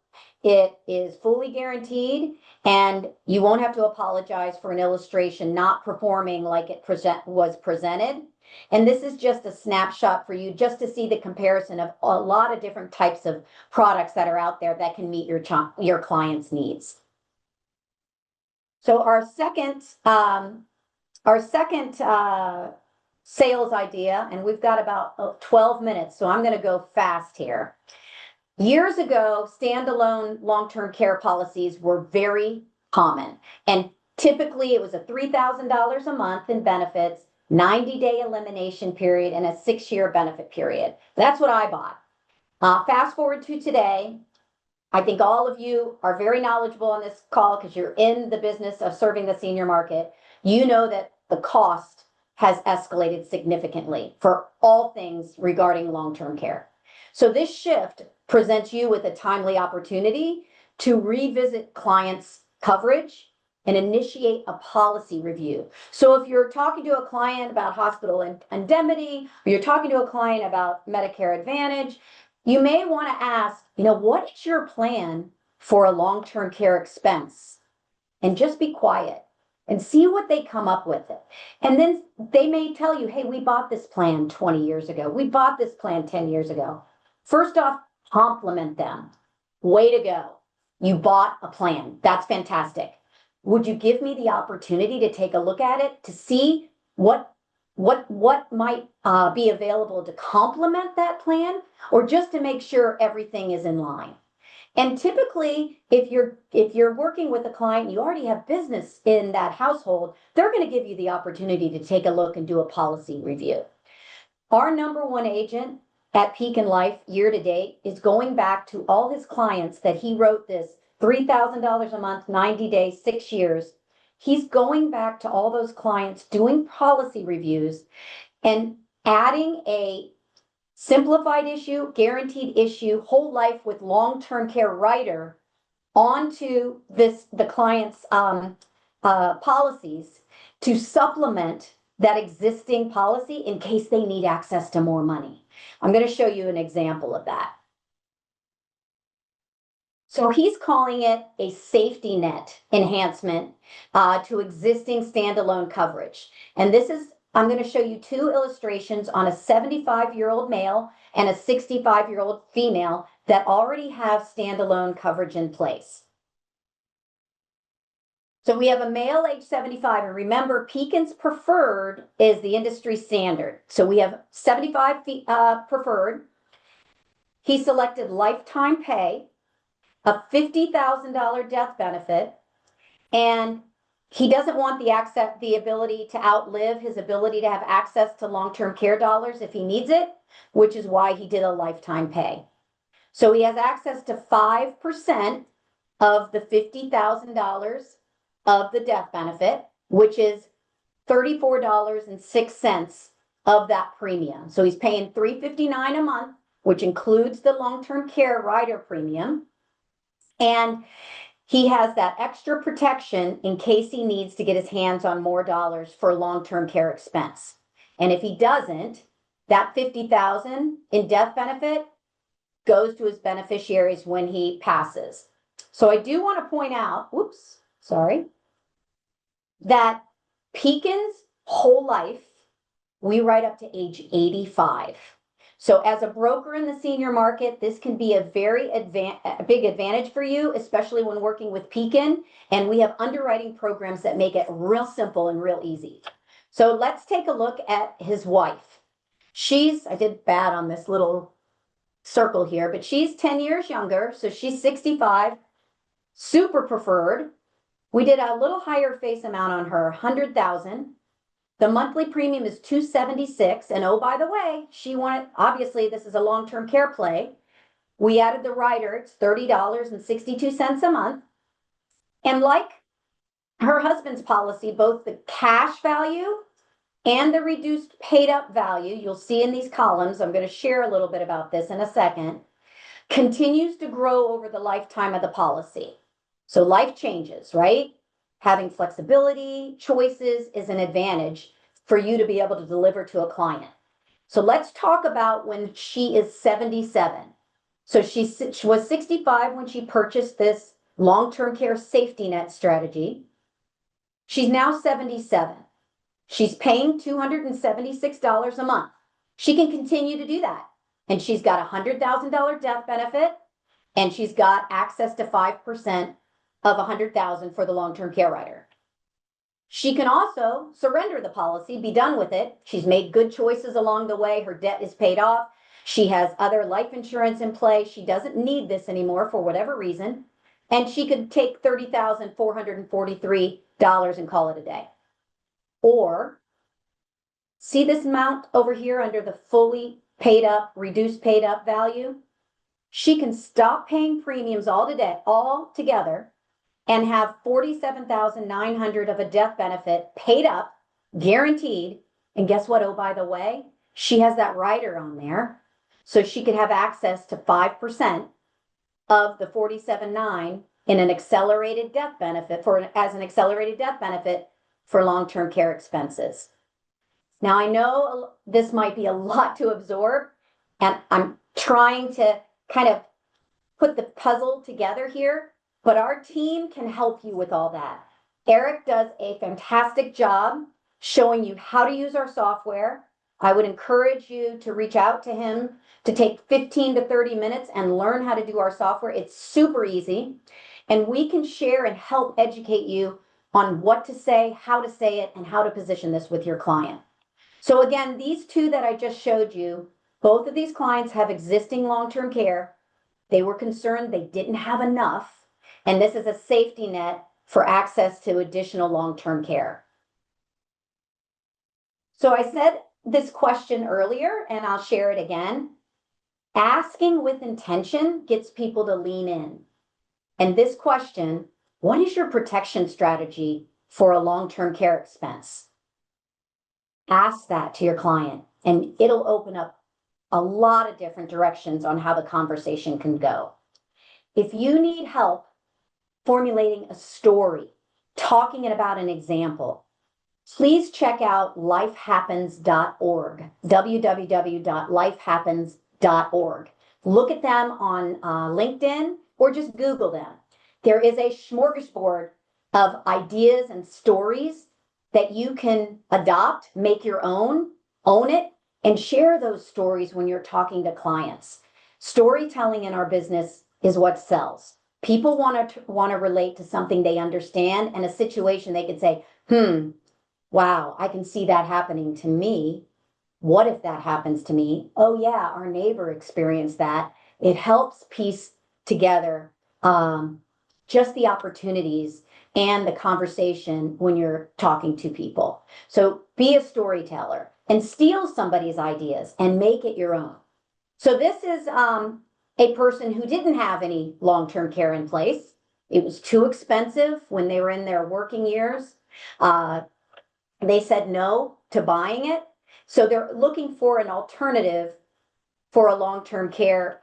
It is fully guaranteed, and you won't have to apologize for an illustration not performing like it was presented. And this is just a snapshot for you just to see the comparison of a lot of different types of products that are out there that can meet your client's needs. So our second sales idea, and we've got about 12 minutes, so I'm going to go fast here. Years ago, standalone long-term care policies were very common, and typically it was a $3,000 a month in benefits, 90-day elimination period, and a 6-year benefit period. That's what I bought. Fast forward to today, I think all of you are very knowledgeable on this call because you're in the business of serving the senior market. You know that the cost has escalated significantly for all things regarding long-term care. So this shift presents you with a timely opportunity to revisit clients' coverage and initiate a policy review. So if you're talking to a client about hospital indemnity, or you're talking to a client about Medicare Advantage, you may want to ask, what is your plan for a long-term care expense? And just be quiet and see what they come up with. And then they may tell you, hey, we bought this plan 20 years ago. We bought this plan 10 years ago. First off, compliment them. Way to go. You bought a plan. That's fantastic. Would you give me the opportunity to take a look at it to see what might be available to complement that plan, or just to make sure everything is in line? And typically, if you're working with a client, you already have business in that household, they're going to give you the opportunity to take a look and do a policy review. Our number one agent at Pekin Life year to date is going back to all his clients that he wrote this $3,000 a month, 90 days, 6 years. He's going back to all those clients, doing policy reviews and adding a simplified issue, guaranteed issue, whole life with long-term care rider onto the client's policies to supplement that existing policy in case they need access to more money. I'm going to show you an example of that. So he's calling it a safety net enhancement to existing standalone coverage. And this is, I'm going to show you two illustrations on a 75-year-old male and a 65-year-old female that already have standalone coverage in place. So we have a male age 75, and remember, Pekin's preferred is the industry standard. So we have 75 preferred. He selected lifetime pay, a $50,000 death benefit, and he doesn't want the ability to outlive his ability to have access to long-term care dollars if he needs it, which is why he did a lifetime pay. So he has access to 5% of the $50,000 of the death benefit, which is $34.06 of that premium. So he's paying $359 a month, which includes the long-term care rider premium. And he has that extra protection in case he needs to get his hands on more dollars for long-term care expense. And if he doesn't, that $50,000 in death benefit goes to his beneficiaries when he passes. So I do want to point out, that Pekin's whole life, we write up to age 85. So as a broker in the senior market, this can be a very big advantage for you, especially when working with Pekin. And we have underwriting programs that make it real simple and real easy. So let's take a look at his wife. I did bad on this little circle here, but she's 10 years younger. So she's 65, super preferred. We did a little higher face amount on her, 100,000. The monthly premium is $276. And oh, by the way, she wanted, obviously this is a long-term care play. We added the rider, it's $30.62 a month. And like her husband's policy, both the cash value and the reduced paid up value, you'll see in these columns, I'm going to share a little bit about this in a second, continues to grow over the lifetime of the policy. So life changes, right? Having flexibility, choices is an advantage for you to be able to deliver to a client. So let's talk about when she is 77. So she was 65 when she purchased this long-term care safety net strategy. She's now 77. She's paying $276 a month. She can continue to do that. And she's got a $100,000 death benefit, and she's got access to 5% of $100,000 for the long-term care rider. She can also surrender the policy, be done with it. She's made good choices along the way. Her debt is paid off. She has other life insurance in play. She doesn't need this anymore for whatever reason. And she could take $30,443 and call it a day. Or see this amount over here under the fully paid up, reduced paid up value? She can stop paying premiums altogether and have $47,900 of a death benefit paid up, guaranteed. And guess what? Oh, by the way, she has that rider on there. So she could have access to 5% of the $47,900 in an accelerated death benefit as an accelerated death benefit for long-term care expenses. Now, I know this might be a lot to absorb, and I'm trying to kind of put the puzzle together here, but our team can help you with all that. Eric does a fantastic job showing you how to use our software. I would encourage you to reach out to him to take 15 to 30 minutes and learn how to do our software. It's super easy, and we can share and help educate you on what to say, how to say it, and how to position this with your client. So again, these two that I just showed you, both of these clients have existing long-term care. They were concerned they didn't have enough, and this is a safety net for access to additional long-term care. So I said this question earlier, and I'll share it again. Asking with intention gets people to lean in. And this question, what is your protection strategy for a long-term care expense? Ask that to your client, and it'll open up a lot of different directions on how the conversation can go. If you need help formulating a story, talking about an example, please check out lifehappens.org, www.lifehappens.org. Look at them on LinkedIn or just Google them. There is a smorgasbord of ideas and stories that you can adopt, make your own, own it, and share those stories when you're talking to clients. Storytelling in our business is what sells. People want to relate to something they understand and a situation they can say, wow, I can see that happening to me. What if that happens to me? Oh yeah, our neighbor experienced that. It helps piece together just the opportunities and the conversation when you're talking to people. So be a storyteller and steal somebody's ideas and make it your own. So this is a person who didn't have any long-term care in place. It was too expensive when they were in their working years. They said no to buying it. So they're looking for an alternative for a long-term care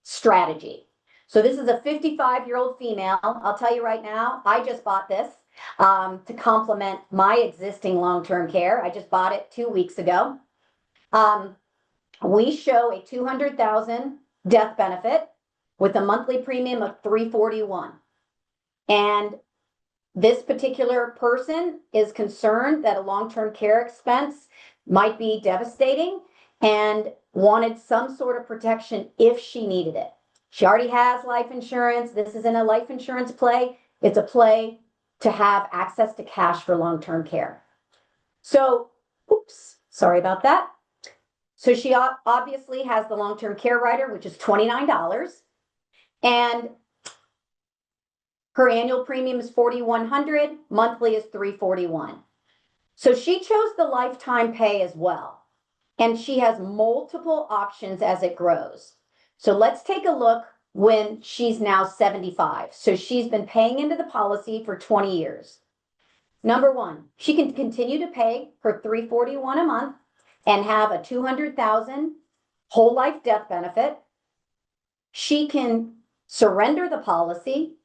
strategy. So this is a 55-year-old female. I'll tell you right now, I just bought this to complement my existing long-term care. I just bought it 2 weeks ago. We show a $200,000 death benefit with a monthly premium of $341. And this particular person is concerned that a long-term care expense might be devastating and wanted some sort of protection if she needed it. She already has life insurance. This isn't a life insurance play. It's a play to have access to cash for long-term care. So, oops, sorry about that. So she obviously has the long-term care rider, which is $29. And her annual premium is $4,100, monthly is $341. So she chose the lifetime pay as well. And she has multiple options as it grows. So let's take a look when she's now 75. So she's been paying into the policy for 20 years. Number one, she can continue to pay her $341 a month and have a $200,000 whole life death benefit. She can surrender the policy,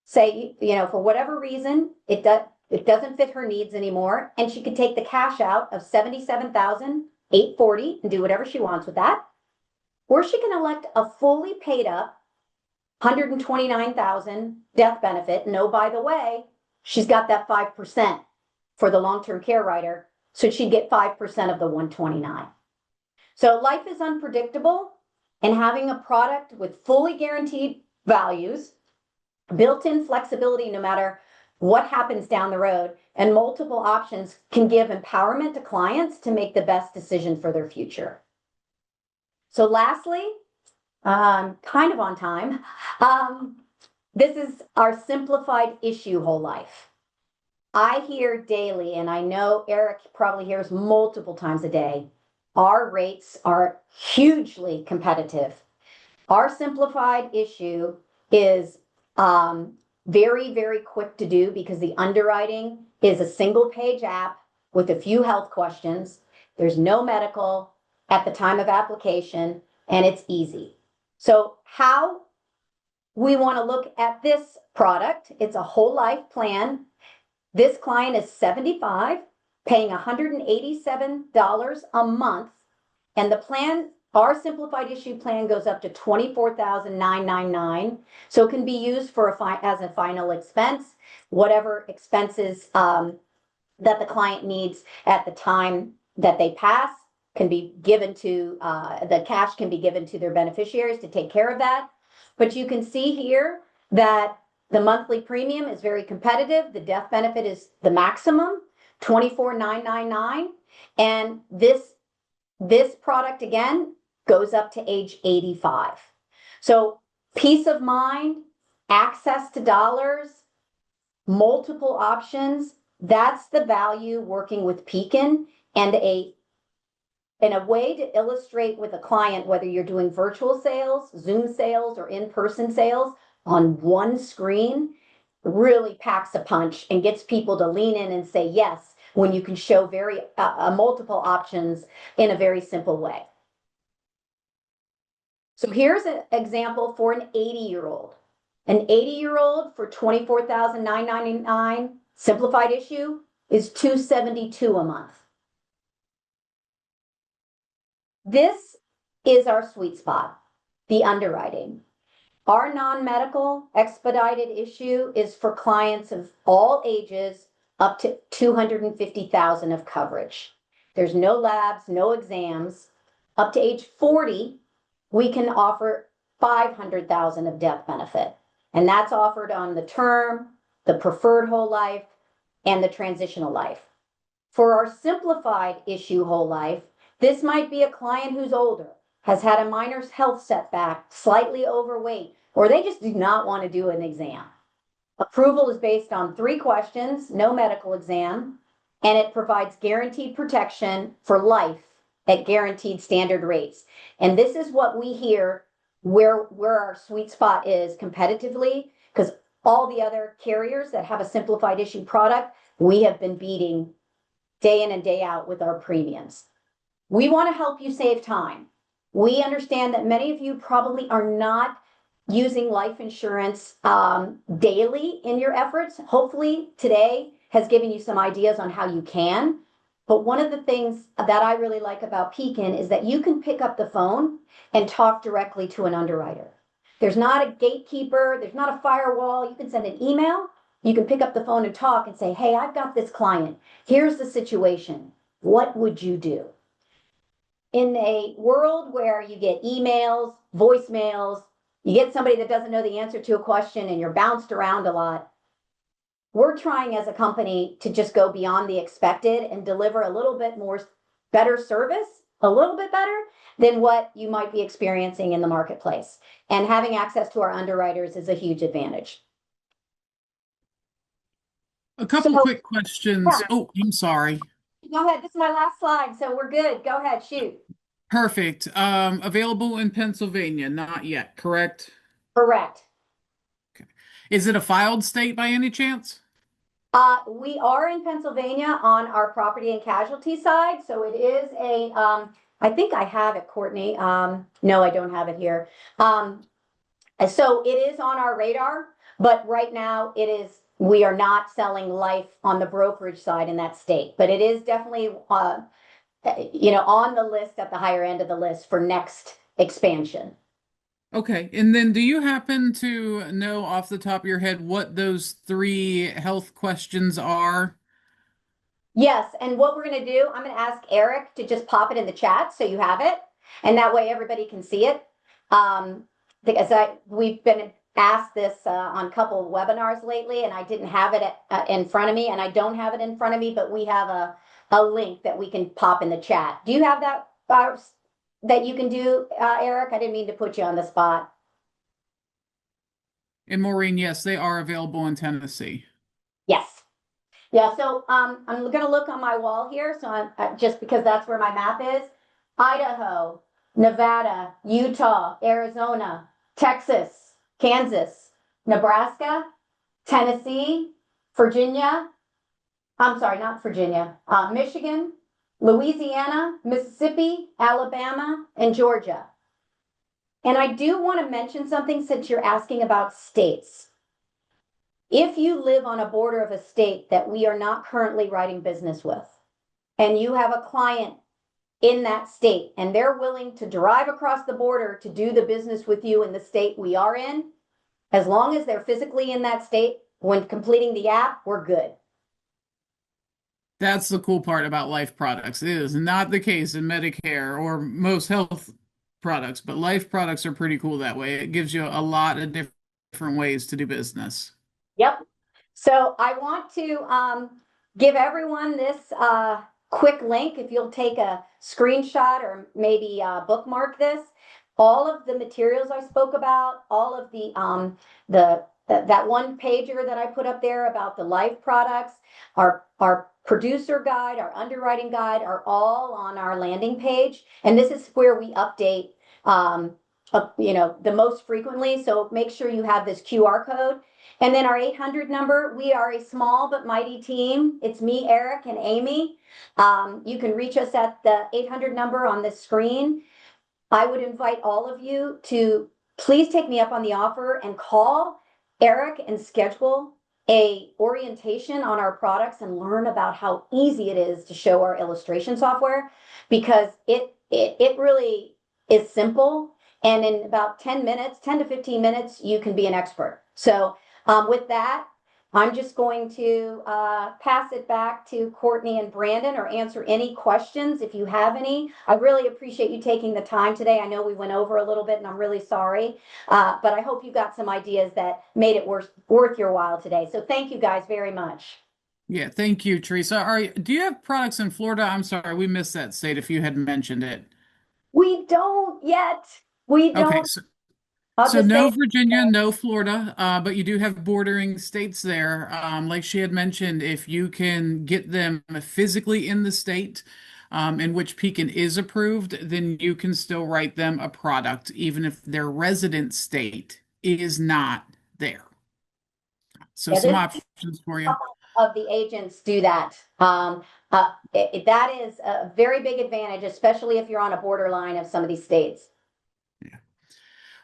say, for whatever reason, it doesn't fit her needs anymore, and she could take the cash out of $77,840 and do whatever she wants with that. Or she can elect a fully paid up $129,000 death benefit. And oh, by the way, she's got that 5% for the long-term care rider, so she'd get 5% of the $129. So life is unpredictable, and having a product with fully guaranteed values, built-in flexibility no matter what happens down the road, and multiple options can give empowerment to clients to make the best decision for their future. So lastly, kind of on time, this is our simplified issue whole life. I hear daily, and I know Eric probably hears multiple times a day, our rates are hugely competitive. Our simplified issue is very, very quick to do because the underwriting is a single page app with a few health questions. There's no medical at the time of application, and it's easy. So how we want to look at this product, it's a whole life plan. This client is 75, paying $187 a month, and the plan, our simplified issue plan, goes up to $24,999. So it can be used for as a final expense, whatever expenses that the client needs at the time that they pass can be given to, the cash can be given to their beneficiaries to take care of that. But you can see here that the monthly premium is very competitive. The death benefit is the maximum, $24,999. And this product, again, goes up to age 85. So peace of mind, access to dollars, multiple options, that's the value working with Pekin. And in a way to illustrate with a client, whether you're doing virtual sales, Zoom sales, or in-person sales on one screen, really packs a punch and gets people to lean in and say yes when you can show very multiple options in a very simple way. So here's an example for an 80-year-old. An 80-year-old for $24,999, Simplified issue is $272 a month. This is our sweet spot, the underwriting. Our non-medical expedited issue is for clients of all ages up to 250,000 of coverage. There's no labs, no exams. Up to age 40, we can offer 500,000 of death benefit. And that's offered on the term, the preferred whole life, and the transitional life. For our simplified issue whole life, this might be a client who's older, has had a minor health setback, slightly overweight, or they just do not want to do an exam. Approval is based on 3 questions, no medical exam, and it provides guaranteed protection for life at guaranteed standard rates. And this is what we hear where our sweet spot is competitively, because all the other carriers that have a simplified issue product, we have been beating day in and day out with our premiums. We want to help you save time. We understand that many of you probably are not using life insurance daily in your efforts. Hopefully today has given you some ideas on how you can. But one of the things that I really like about Pekin is that you can pick up the phone and talk directly to an underwriter. There's not a gatekeeper, there's not a firewall. You can send an email, you can pick up the phone and talk and say, hey, I've got this client. Here's the situation. What would you do? In a world where you get emails, voicemails, you get somebody that doesn't know the answer to a question and you're bounced around a lot, we're trying as a company to just go beyond the expected and deliver a little bit more better service, a little bit better than what you might be experiencing in the marketplace. And having access to our underwriters is a huge advantage. A couple quick questions. Yeah. Oh, I'm sorry. Go ahead. This is my last slide, so we're good. Go ahead, shoot. Perfect. Available in Pennsylvania, not yet, correct? Correct. Okay. Is it a filed state by any chance? We are in Pennsylvania on our property and casualty side, so it is a, I think I have it, Courtney. No, I don't have it here. So it is on our radar, but right now we are not selling life on the brokerage side in that state, but it is definitely, on the list at the higher end of the list for next expansion. Okay. And then do you happen to know off the top of your head what those 3 health questions are? Yes, and what we're going to do, I'm going to ask Eric to just pop it in the chat so you have it, and that way everybody can see it. Because we've been asked this on a couple of webinars lately, and I didn't have it in front of me, and I don't have it in front of me, but we have a link that we can pop in the chat. Do you have that that you can do, Eric? I didn't mean to put you on the spot. And Maureen, yes, they are available in Tennessee. Yes. Yeah, so I'm going to look on my wall here, so I'm just because that's where my map is. Idaho, Nevada, Utah, Arizona, Texas, Kansas, Nebraska, Tennessee, Virginia. I'm sorry, not Virginia. Michigan, Louisiana, Mississippi, Alabama, and Georgia. And I do want to mention something since you're asking about states. If you live on a border of a state that we are not currently writing business with, and you have a client in that state, and they're willing to drive across the border to do the business with you in the state we are in, as long as they're physically in that state when completing the app, we're good. That's the cool part about life products. It is not the case in Medicare or most health products, but life products are pretty cool that way. It gives you a lot of different ways to do business. Yep. So I want to give everyone this quick link. If you'll take a screenshot or maybe bookmark this, all of the materials I spoke about, all of that one pager that I put up there about the life products, our producer guide, our underwriting guide are all on our landing page. And this is where we update, the most frequently. So make sure you have this QR code. And then our 800 number, we are a small but mighty team. It's me, Eric, and Amy. You can reach us at the 800 number on the screen. I would invite all of you to please take me up on the offer and call Eric and schedule a orientation on our products and learn about how easy it is to show our illustration software, because it really is simple. And in about 10 minutes, 10 to 15 minutes, you can be an expert. So with that, I'm just going to pass it back to Courtney and Brandon, or answer any questions if you have any. I really appreciate you taking the time today. I know we went over a little bit and I'm really sorry, but I hope you got some ideas that made it worth your while today. So thank you guys very much. Yeah, thank you, Teresa. Do you have products in Florida? I'm sorry, we missed that state if you had mentioned it. We don't yet. We Okay, don't. so I'll So just say, no Virginia, no Florida, but you do have bordering states there. Like she had mentioned, if you can get them physically in the state in which Pekin is approved, then you can still write them a product, even if their resident state is not there. So yeah, some there's options for you. of the agents do that. That is a very big advantage, especially if you're on a borderline of some of these states.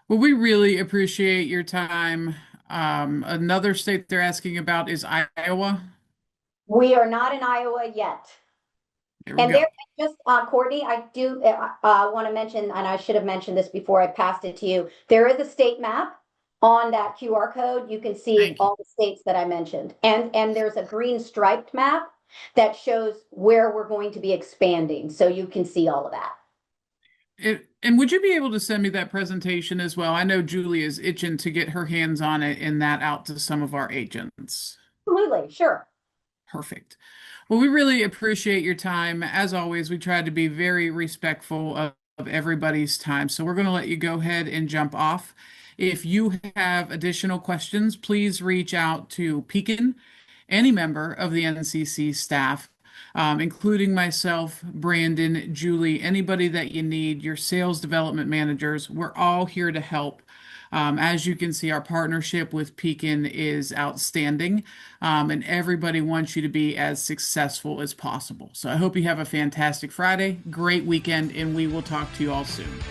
Well, we really appreciate your time. Another state they're asking about is Iowa. We are not in Iowa yet. There we And go. there, just Courtney, I do want to mention, and I should have mentioned this before I passed it to you. There is a state map on that QR code. You can see Thank you. all the states that I mentioned, and there's a green striped map that shows where we're going to be expanding, so you can see all of that. And would you be able to send me that presentation as well? I know Julie is itching to get her hands on it and that out to some of our agents. Absolutely, sure. Perfect. Well, we really appreciate your time. As always, we try to be very respectful of everybody's time. So we're going to let you go ahead and jump off. If you have additional questions, please reach out to Pekin, any member of the NCC staff, including myself, Brandon, Julie, anybody that you need, your sales development managers. We're all here to help. As you can see, our partnership with Pekin is outstanding, and everybody wants you to be as successful as possible. So I hope you have a fantastic Friday, great weekend, and we will talk to you all soon.